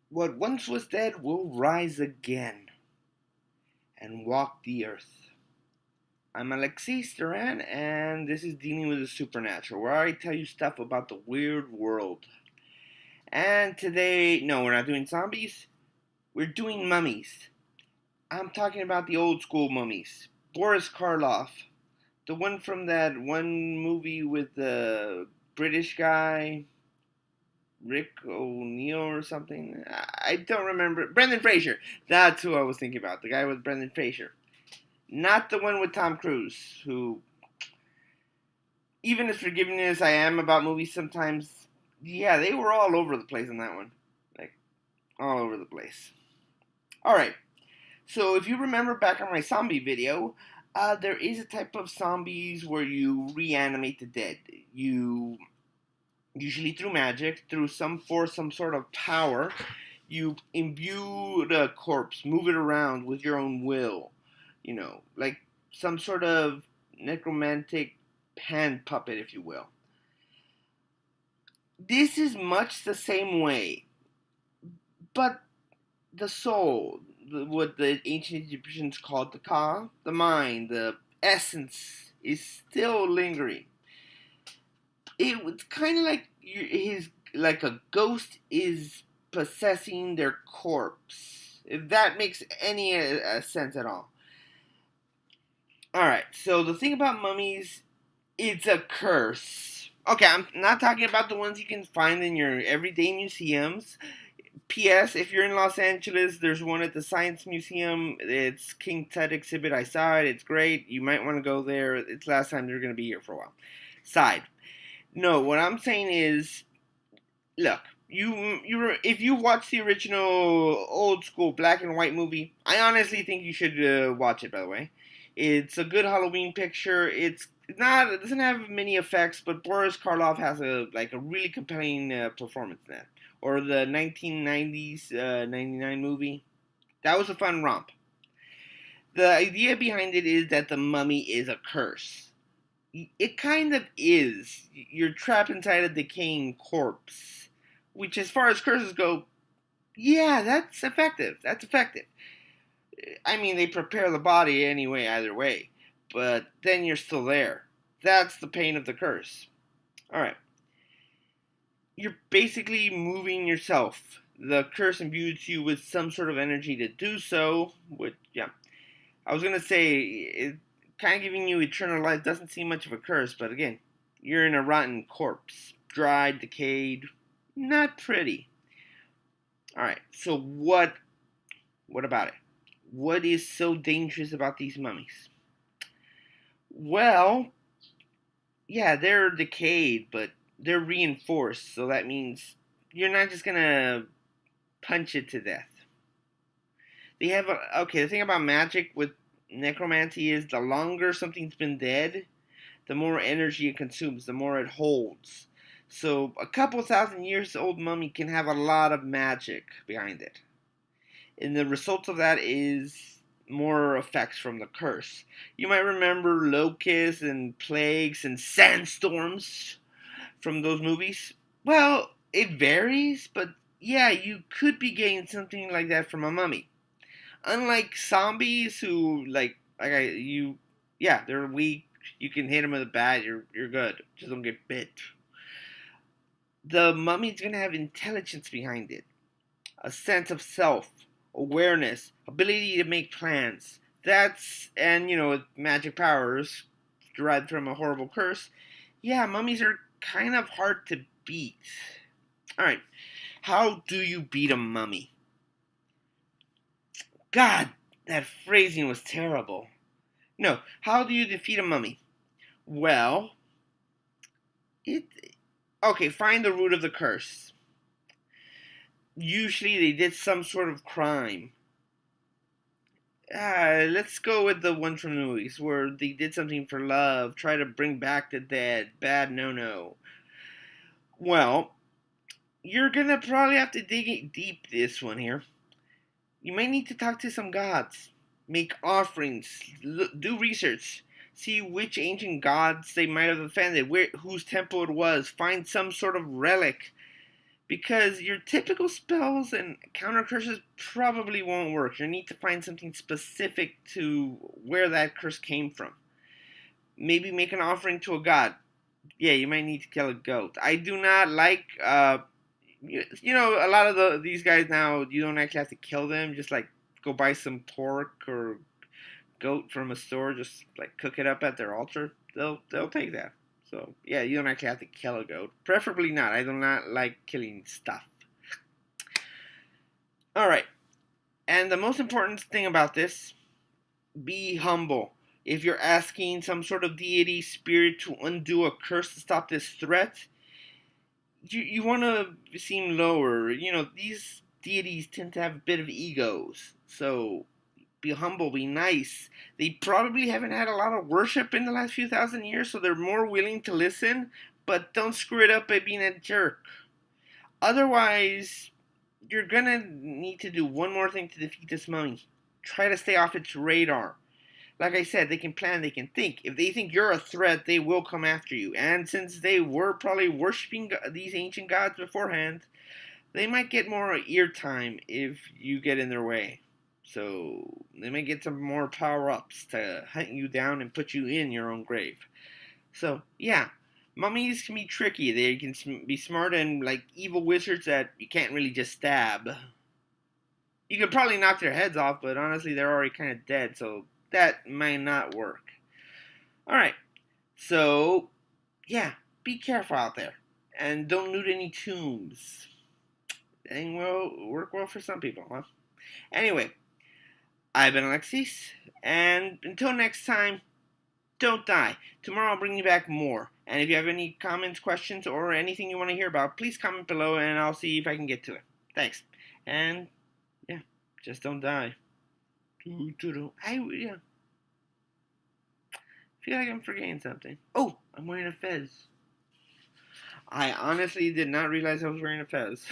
What once was dead will rise again and walk the earth. I'm Alexis Duran, and this is Dealing with the Supernatural, where I tell you stuff about the weird world. And today, no, we're not doing zombies, we're doing mummies. I'm talking about the old school mummies. Boris Karloff, the one from that one movie with the British guy, Rick O'Neill or something. I don't remember. Brendan Fraser. That's who I was thinking about. The guy with Brendan Fraser. Not the one with Tom Cruise, who, even as forgiving as I am about movies sometimes, yeah, they were all over the place in that one. Like, all over the place. Alright, so if you remember back on my zombie video, there is a type of zombies where you reanimate the dead. You, usually through magic, through some force, some sort of power, you imbue the corpse, move it around with your own will. Like some sort of necromantic hand puppet, if you will. This is much the same way, but the soul, what the ancient Egyptians called the ka, the mind, the essence, is still lingering. It was kind of like like a ghost is possessing their corpse. If that makes any sense at all. Alright, so the thing about mummies, it's a curse. Okay, I'm not talking about the ones you can find in your everyday museums. P.S. If you're in Los Angeles, there's one at the Science Museum. It's King Tut exhibit. I saw it. It's great. You might want to go there. It's the last time they're going to be here for a while. Side. No, what I'm saying is, look, if you watch the original old school black and white movie, I honestly think you should watch it. By the way, it's a good Halloween picture. It doesn't have many effects, but Boris Karloff has a really compelling performance in that. Or the 1990s 99 movie. That was a fun romp. The idea behind it is that the mummy is a curse. It kind of is. You're trapped inside a decaying corpse, which, as far as curses go, yeah, that's effective. That's effective. I mean, they prepare the body anyway, either way, but then you're still there. That's the pain of the curse. All right. You're basically moving yourself. The curse imbues you with some sort of energy to do so, which, yeah. I was going to say, it kind of giving you eternal life doesn't seem much of a curse, but again, you're in a rotten corpse. Dried, decayed, not pretty. Alright, so what about it? What is so dangerous about these mummies? Well, yeah, they're decayed, but they're reinforced, so that means you're not just gonna punch it to death. The thing about magic with necromancy is the longer something's been dead, the more energy it consumes, the more it holds. So a couple thousand years old mummy can have a lot of magic behind it. And the result of that is more effects from the curse. You might remember locusts and plagues and sandstorms from those movies. Well, it varies, but yeah, you could be getting something like that from a mummy. Unlike zombies who they're weak. You can hit them with a bat. You're good. Just don't get bit. The mummy's gonna have intelligence behind it, a sense of self, awareness, ability to make plans. With magic powers derived from a horrible curse. Yeah, mummies are kind of hard to beat. All right, how do you beat a mummy? God, that phrasing was terrible. No, how do you defeat a mummy? Well, it okay, find the root of the curse. Usually they did some sort of crime. Let's go with the one from the movies where they did something for love, try to bring back the dead. Bad no. Well, you're gonna probably have to dig deep this one here. You might need to talk to some gods, make offerings, do research, see which ancient gods they might have offended, whose temple it was, find some sort of relic. because your typical spells and counter curses probably won't work. You need to find something specific to where that curse came from. Maybe make an offering to a god. Yeah, you might need to kill a goat. I do not like, a lot of these guys now, you don't actually have to kill them. Just like go buy some pork or goat from a store, just like cook it up at their altar. They'll take that. So yeah, you don't actually have to kill a goat. Preferably not. I do not like killing stuff. All right, and the most important thing about this: be humble. If you're asking some sort of deity spirit to undo a curse to stop this threat, you want to seem lower. These deities tend to have a bit of egos. So be humble, be nice. They probably haven't had a lot of worship in the last few thousand years, so they're more willing to listen, but don't screw it up by being a jerk. Otherwise, you're gonna need to do one more thing to defeat this mummy. Try to stay off its radar. Like I said, they can plan, they can think. If they think you're a threat, they will come after you. And since they were probably worshipping these ancient gods beforehand, they might get more ear time if you get in their way. So they might get some more power ups to hunt you down and put you in your own grave. So yeah, mummies can be tricky. They can be smart and like evil wizards that you can't really just stab. You could probably knock their heads off, but honestly, they're already kind of dead, so that might not work. Alright, so yeah, be careful out there. And don't loot any tombs. That will work well for some people, huh? Anyway, I've been Alexis, and until next time, don't die. Tomorrow I'll bring you back more. And if you have any comments, questions, or anything you want to hear about, please comment below and I'll see if I can get to it. Thanks. And yeah, just don't die. I feel like I'm forgetting something. Oh, I'm wearing a fez. I honestly did not realize I was wearing a fez.